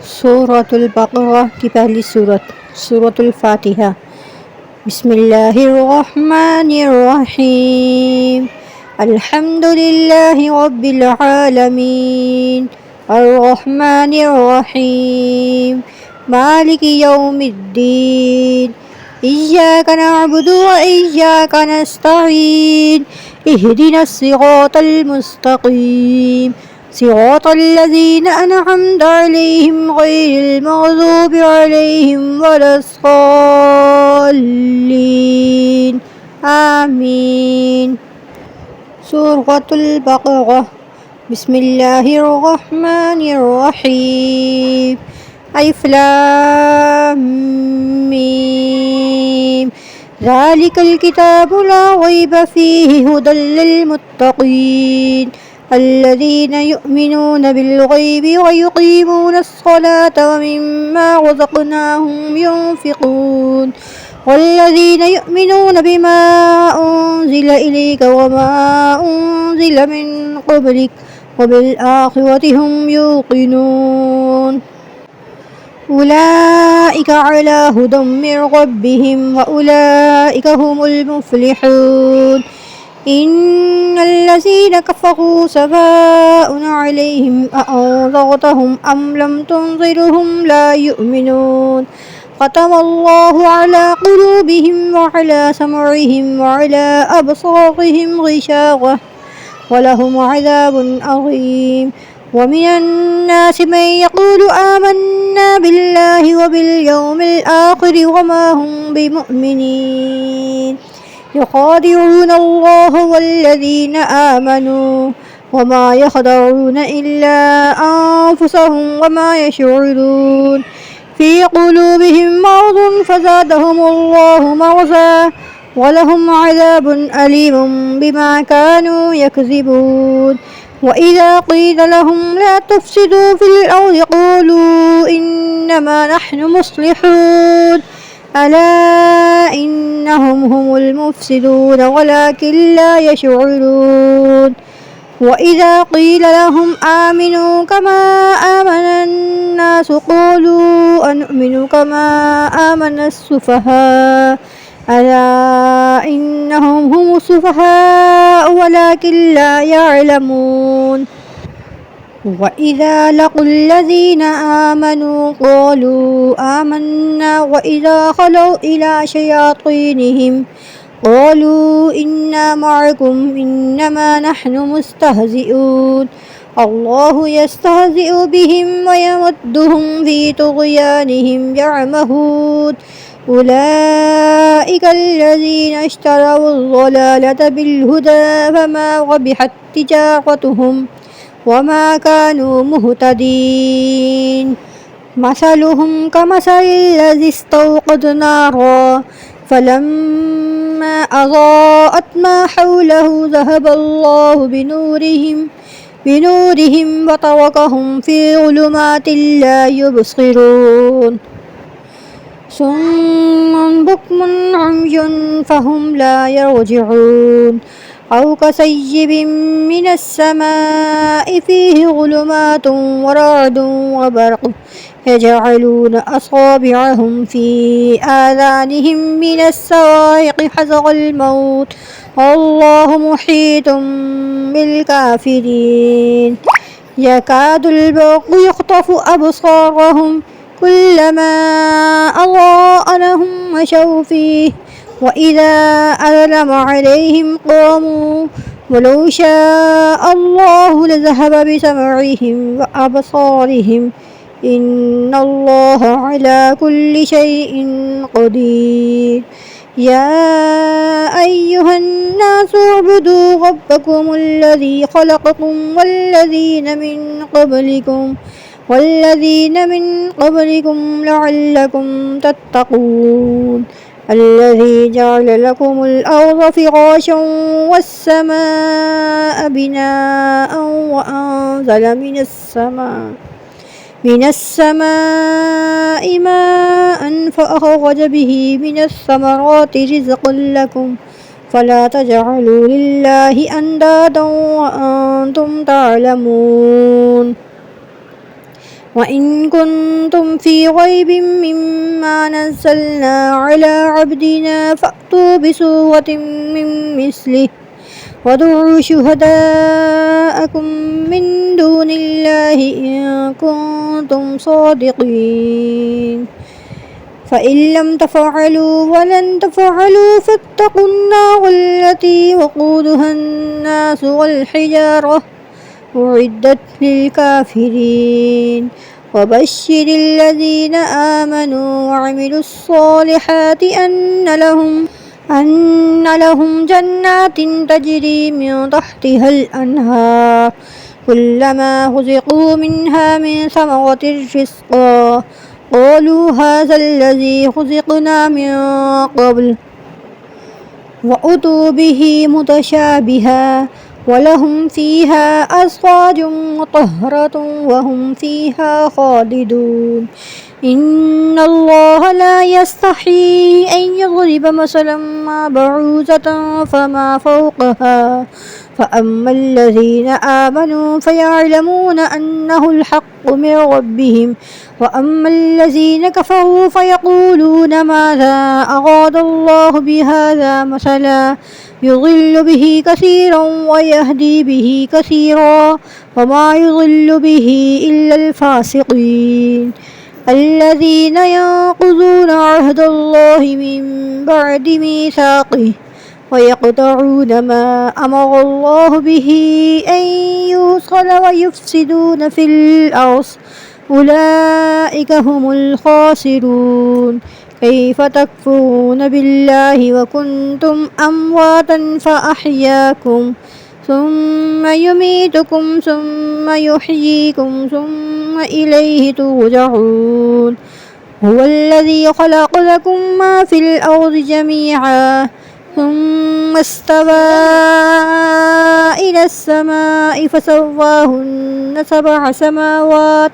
सूरत अल-बक़रा की पहली सूरत अल-फ़ातिहा। बिस्मिल्लाहिर्रहमानिर्रहीम। अल्हम्दुलिल्लाहि रब्बिल आलमीन अर्रहमानिर्रहीम मालिकि यौमिद्दीन इय्याका नअबुदु व इय्याका नस्तईन इहदिनस सिरातल मुस्तक़ीम صراط الذين أنعمت عليهم غير المغضوب عليهم ولا الضالين آمين سورة البقرة بسم الله الرحمن الرحيم ألف لام ميم ذلك الكتاب لا ريب فيه هدى للمتقين الذين يؤمنون بالغيب ويقيمون الصلاة ومما رزقناهم ينفقون والذين يؤمنون بما أنزل إليك وما أنزل من قبلك وبالآخرة هم يوقنون أولئك على هدى من ربهم وأولئك هم المفلحون إن الذين كفروا سواء عليهم أأنذرتهم أم لم تنذرهم لا يؤمنون ختم الله على قلوبهم وعلى سمعهم وعلى أبصارهم غشاوة ولهم عذاب عظيم ومن الناس من يقول آمنا بالله وباليوم الآخر وما هم بمؤمنين يخادعون الله والذين آمنوا وما يخدعون إلا أنفسهم وما يشعرون في قلوبهم مرض فزادهم الله مرضا ولهم عذاب أليم بما كانوا يكذبون وإذا قيل لهم لا تفسدوا في الأرض قالوا إنما نحن مصلحون ألا إنهم هم المفسدون ولكن لا يشعرون وإذا قيل لهم آمنوا كما آمن الناس قالوا أنؤمن كما آمن السفهاء ألا إنهم هم السفهاء ولكن لا يعلمون وإذا لقوا الذين آمنوا قالوا آمنا وإذا خلوا إلى شياطينهم قالوا إنا معكم إنما نحن مستهزئون الله يستهزئ بهم ويمدهم في طغيانهم يعمهون أولئك الذين اشتروا الضلالة بالهدى فما ربحت تجارتهم وما كانوا مهتدين مثلهم كمثل الذي استوقد نارا فلما أضاءت ما حوله ذهب الله بنورهم وتركهم في ظلمات لا يبصرون صم بكم عمي فهم لا يرجعون أو كصيب من السماء فيه ظلمات ورعد وبرق يجعلون أصابعهم في آذانهم من الصواعق حذر الموت والله محيط بالكافرين يكاد البرق يخطف أبصارهم كلما أضاء لهم مشوا فيه وإذا أظلم عليهم قاموا ولو شاء الله لذهب بسمعهم وأبصارهم إن الله على كل شيء قدير يا أيها الناس اعبدوا ربكم الذي خلقكم والذين من قبلكم لعلكم تتقون الذي جعل لكم الأرض فراشا والسماء بناء وأنزل من السماء ماء فأخرج به من الثمرات رزقا لكم فلا تجعلوا لله أندادا وأنتم تعلمون وإن كنتم في ريب مما نزلنا على عبدنا فأتوا بسورة من مثله وادعوا شهداءكم من دون الله إن كنتم صادقين فإن لم تفعلوا ولن تفعلوا فاتقوا النار التي وقودها الناس والحجارة أعدت للكافرين وبشر الذين آمنوا وعملوا الصالحات أن لهم جنات تجري من تحتها الأنهار كلما رزقوا منها من ثمرة رزقا قالوا هذا الذي رزقنا من قبل وأتوا به متشابها ولهم فيها أزواج مطهرة وهم فيها خالدون إن الله لا يستحيي أن يضرب مثلا ما بعوضة فما فوقها فأما الذين آمنوا فيعلمون أنه الحق من ربهم وأما الذين كفروا فيقولون ماذا أراد الله بهذا مثلا يضل به كثيرا ويهدي به كثيرا وما يضل به إلا الفاسقين الذين ينقضون عهد الله من بعد ميثاقه ويقطعون ما أمر الله به أن يوصل ويفسدون في الأرض أولئك هم الخاسرون كيف تكفرون بالله وكنتم أمواتا فأحياكم ثم يميتكم ثم يحييكم ثم إليه ترجعون هو الذي خلق لكم ما في الأرض جميعا ثم استوى إلى السماء فسواهن 7 سماوات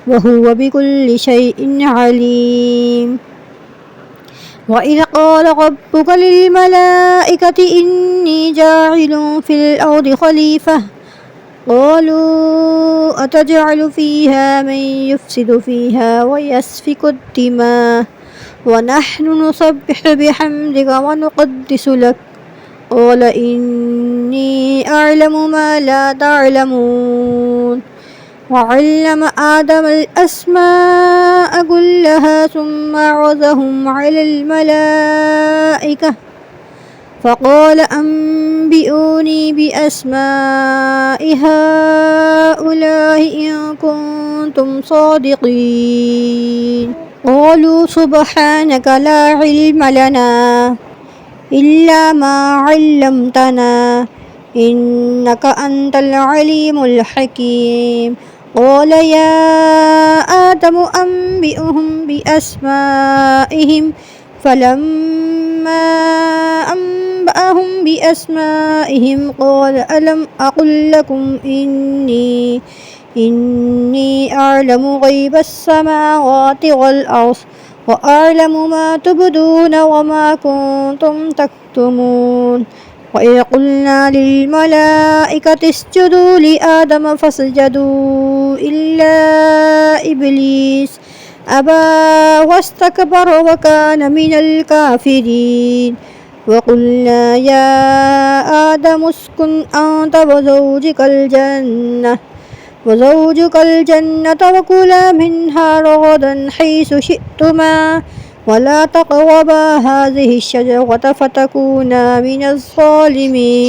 وهو بكل شيء عليم وإذ قال ربك للملائكة إني جاعل في الأرض خليفة قالوا أتجعل فيها من يفسد فيها ويسفك الدماء ونحن نسبح بحمدك ونقدس لك قال إني أعلم ما لا تعلمون وعلم آدم الأسماء كلها ثم عرضهم على الملائكة فقال أنبئوني بأسماء هؤلاء إن كنتم صادقين قالوا سبحانك لا علم لنا إلا ما علمتنا إنك أنت العليم الحكيم قال يا آدم أنبئهم بأسمائهم فلما أنبأهم بأسمائهم قال ألم أقل لكم إني أعلم غيب السماوات والأرض وأعلم ما تبدون وما كنتم تكتمون وإذ قلنا للملائكة اسجدوا لآدم فسجدوا إلا إبليس أبى واستكبر وكان من الكافرين وقلنا يا آدم اسكن أنت وزوجك الجنة وكلا منها رغدا حيث شئتما ولا تقربا هذه الشجرة فتكونا من الظالمين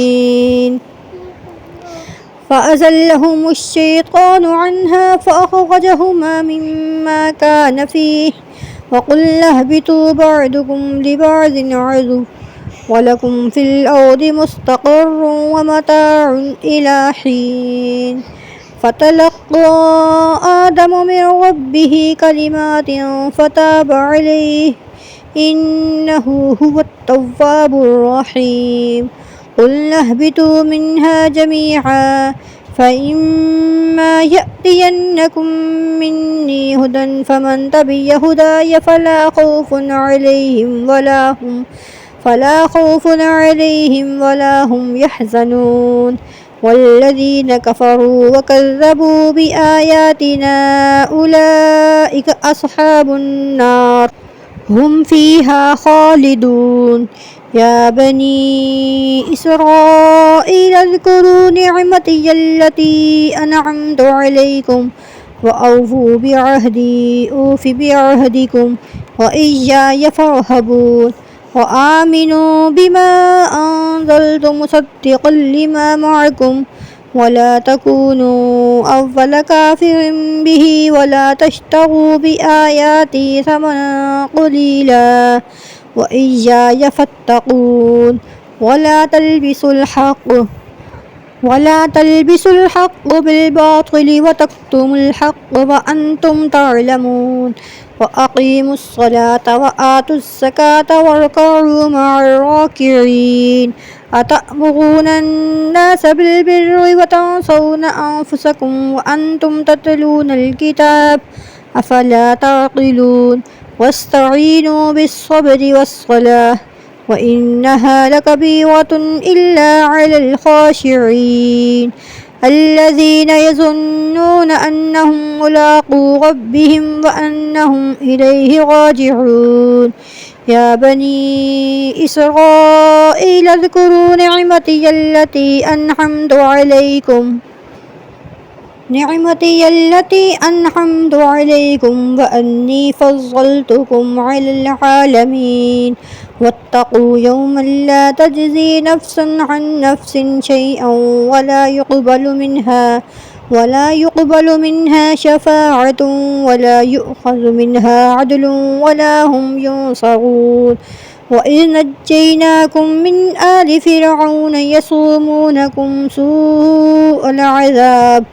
فأزلهم الشيطان عنها فأخرجهما مما كان فيه وقلنا اهبطوا بعضكم لبعض عدو ولكم في الأرض مستقر ومتاع إلى حين فتلقى آدم من ربه كلمات فتاب عليه إنه هو التواب الرحيم قلنا اهبطوا منها جميعا فإما يأتينكم مني هدى فمن تبع هداي فلا خوف عليهم ولا هم يحزنون والذين كفروا وكذبوا بآياتنا أولئك أصحاب النار هم فيها خالدون. يا بني إسرائيل اذكروا نعمتي التي أنعمت عليكم وأوفوا بعهدي أوف بعهدكم وإياي فارهبون. وآمنوا بما أنزلت مصدقا لما معكم ولا تكونوا أول كافر به ولا تشتروا بآياتي ثمنا قليلا وإياي فاتقون. ولا تلبسوا الحق بالباطل وتكتموا الحق وأنتم تعلمون. وأقيموا الصلاة وآتوا الزكاة واركعوا مع الراكعين. أتأمرون الناس بالبر وتنسون أنفسكم وأنتم تتلون الكتاب أفلا تعقلون. واستعينوا بالصبر والصلاة وإنها لكبيرة إلا على الخاشعين الذين يظنون أنهم ملاقو ربهم وأنهم إليه راجعون. يا بني إسرائيل اذكروا نعمتي التي أنعمت عليكم وأني فضلتكم على العالمين. واتقوا يوما لا تجزي نفس عن نفس شيئا ولا يقبل منها شفاعة ولا يؤخذ منها عدل ولا هم ينصرون. وإذ نجيناكم من آل فرعون يسومونكم سوء العذاب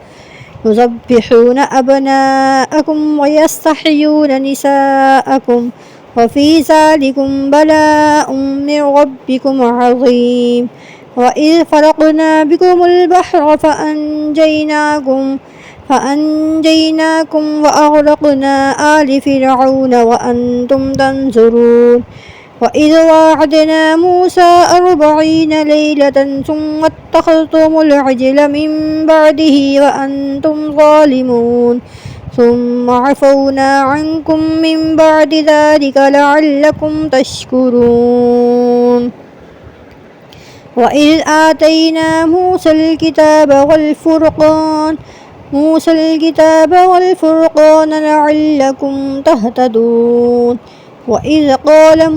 يذبحون أبناءكم ويستحيون نساءكم وفي ذلكم بلاء من ربكم عظيم. وإذ فرقنا بكم البحر فأنجيناكم وأغرقنا آل فرعون وأنتم تنظرون. وإذ واعدنا موسى 40 ليلة ثم اتخذتم العجل من بعده وأنتم ظالمون ثم عفونا عنكم من بعد ذلك لعلكم تشكرون. وإذ آتينا موسى الكتاب والفرقان لعلكم تهتدون. وإذ قال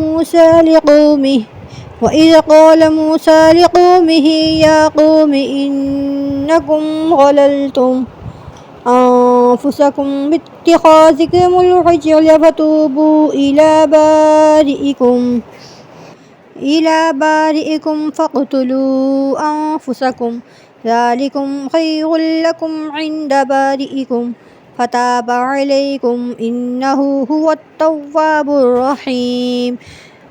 موسى لقومه يا قوم إنكم ضللتم أنفسكم باتخاذكم العجل فتوبوا إلى بارئكم فاقتلوا أنفسكم ذلكم خير لكم عند بارئكم فتاب عليكم إنه هو التواب الرحيم.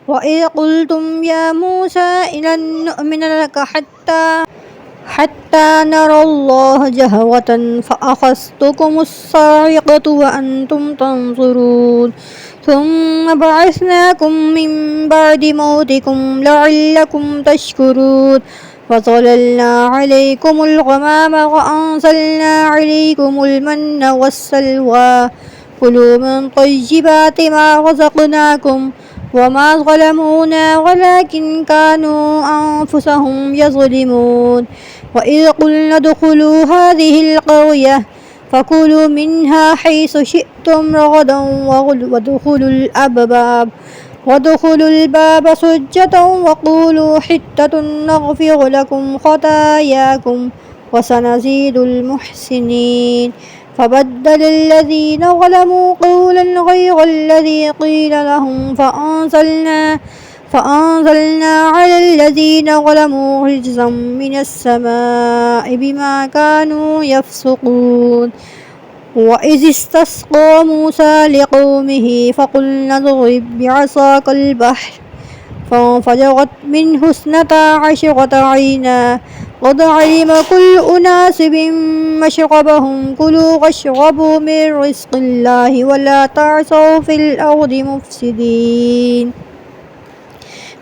وإذ قلتم يا موسى لن نؤمن لك حتى نرى الله جهرة فأخذتكم الصاعقة وأنتم تنظرون ثم بعثناكم من بعد موتكم لعلكم تشكرون. وظللنا عليكم الغمام وأنزلنا عليكم المن والسلوى كلوا من طيبات ما رزقناكم وما ظلمونا ولكن كانوا أنفسهم يظلمون. وإذ قلنا ادخلوا هذه القرية فكلوا منها حيث شئتم رغدا وادخلوا الباب سجدا وقولوا حتة نغفر لكم خطاياكم وسنزيد المحسنين. فبدل الذين ظلموا قولا غير الذي قيل لهم فأنزلنا على الذين ظلموا رجزا من السماء بما كانوا يفسقون. وإذ استسقى موسى لقومه فقلنا اضرب بعصاك البحر فانفجرت منه 12 عينا قد علم كل أناس مشربهم كلوا واشربوا من رزق الله ولا تعثوا في الأرض مفسدين.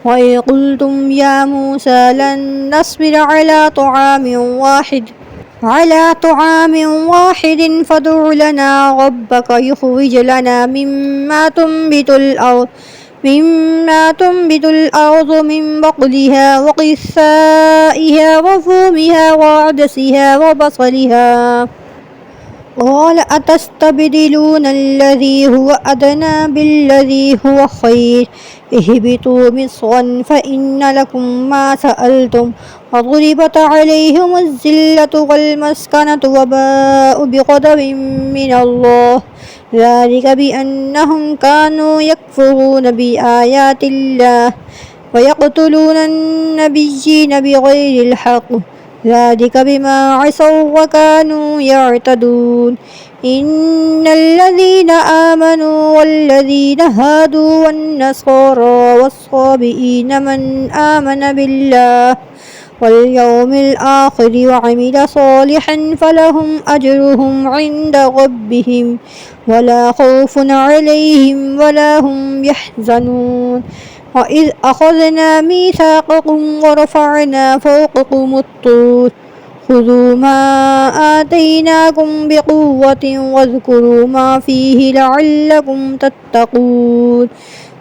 وإذ قلتم يا موسى لن نصبر على طعام واحد فادع لنا ربك يخرج لنا مما تنبت الأرض من بقلها وقثائها وفومها وعدسها وبصلها. قال أتستبدلون الذي هو أدنى بالذي هو خير اهبطوا مصرا فإن لكم ما سألتم وضربت عليهم الذلة والمسكنة وباءوا بغضب من الله ذلك بأنهم كانوا يكفرون بآيات الله ويقتلون النبيين بغير الحق ذلك بما عصوا وكانوا يعتدون. إن الذين آمنوا والذين هادوا والنصارى والصابئين من آمن بالله واليوم الآخر وعمل صالحا فلهم أجرهم عند ربهم ولا خوف عليهم ولا هم يحزنون. وإذ أخذنا ميثاقكم ورفعنا فوقكم الطور خذوا ما آتيناكم بقوة واذكروا ما فيه لعلكم تتقون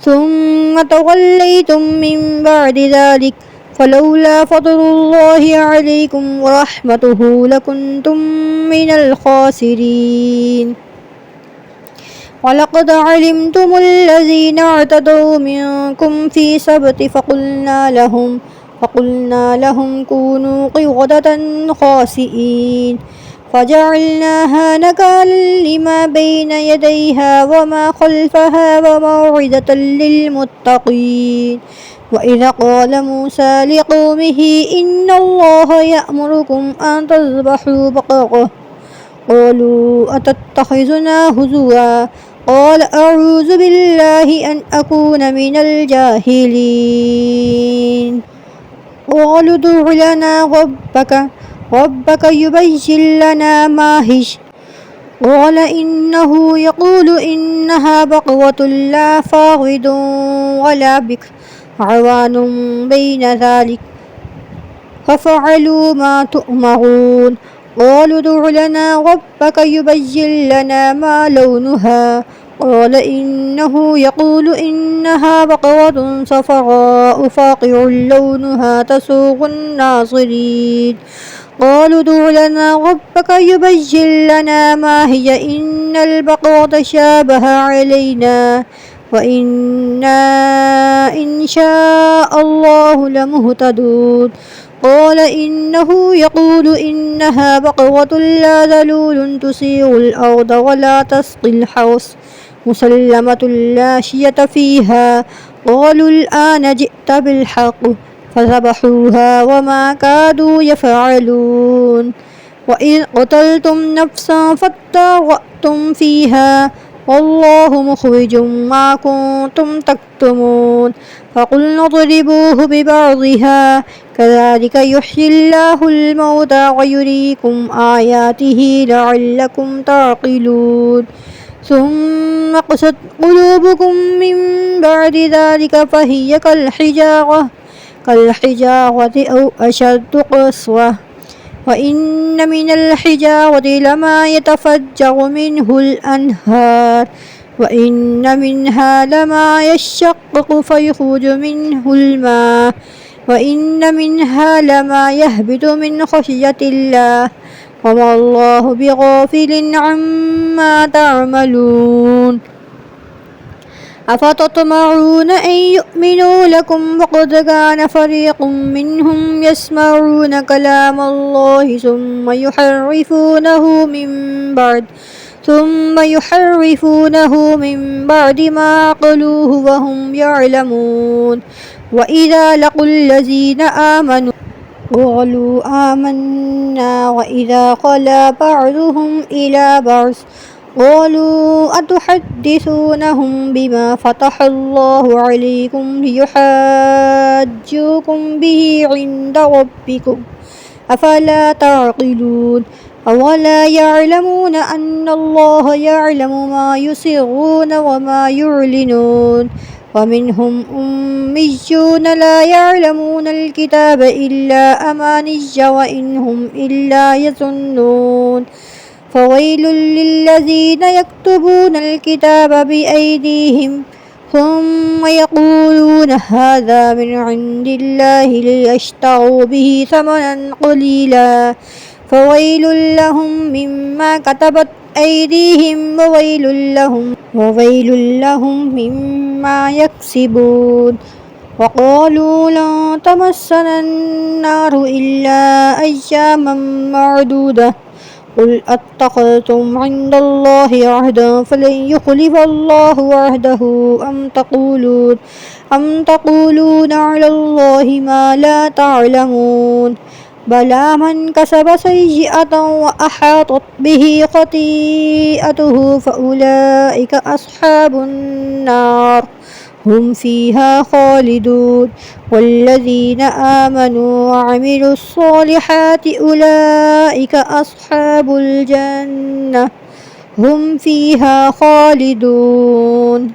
ثم توليتم من بعد ذلك فلولا فضل الله عليكم ورحمته لكنتم من الخاسرين. ولقد علمتم الذين اعتدوا منكم في سبت فقلنا لهم كونوا قردة خاسئين فجعلناها نكالا لما بين يديها وما خلفها وموعظة للمتقين. وإذا قال موسى لقومه إن الله يأمركم أن تذبحوا بقرة قالوا أتتخذنا هزوا قال أعوذ بالله أن أكون من الجاهلين. قالوا ادع لنا ربك يبين لنا ما هي قال إنه يقول إنها بقرة لا فارض ولا بكر عوان بين ذلك ففعلوا ما تؤمرون. قالوا ادع لنا ربك يبين لنا ما لونها قال إنه يقول إنها بقرة صفراء فاقع لونها تسوق الناظرين. قالوا ادع لنا ربك يبين لنا ما هي إن البقرة شابه علينا وإنا إن شاء الله لمهتدون. قال إنه يقول إنها بقرة لا ذلول تثير الأرض ولا تسقي الحرث مسلمة لا شية فيها. قالوا الآن جئت بالحق فذبحوها وما كادوا يفعلون. وإذ قتلتم نفسا فادارأتم فيها والله مخرج ما كنتم تكتمون. فقلنا اضربوه ببعضها كذلك يحيي الله الموتى ويريكم آياته لعلكم تعقلون. ثم قست قلوبكم من بعد ذلك فهي كالحجارة أو أشد قسوة. وإن من الحجارة لما يتفجر منه الأنهار وإن منها لما يشقق فيخرج منه الماء وإن منها لما يهبط من خشية الله وما الله بغافل عما تعملون. أفتطمعون أن يؤمنوا لكم وقد كان فريق منهم يسمعون كلام الله ثم يحرفونه من بعد ما عقلوه وهم يعلمون. وإذا لقوا الذين آمنوا قالوا آمنا وإذا خلا بعضهم إلى بعض قالوا أتحدثونهم بما فتح الله عليكم ليحاجوكم به عند ربكم أفلا تعقلون. أولا يعلمون أن الله يعلم ما يسرون وما يعلنون ومنهم أميون لا يعلمون الكتاب إلا أماني وإن هم إلا يظنون فويل للذين يكتبون الكتاب بأيديهم ثم يقولون هذا من عند الله ليشتروا به ثمنا قليلا فويل لهم مما كتبت أيديهم وويل لهم مما يكسبون وقالوا لن تمسنا النار إلا أياما معدودة قل أتخذتم عند الله عهدا فلن يخلف الله عهده أم تقولون على الله ما لا تعلمون بلى من كسب سيئة وأحاطت به خطيئته فأولئك أصحاب النار هم فيها خالدون والذين آمنوا وعملوا الصالحات أولئك أصحاب الجنة هم فيها خالدون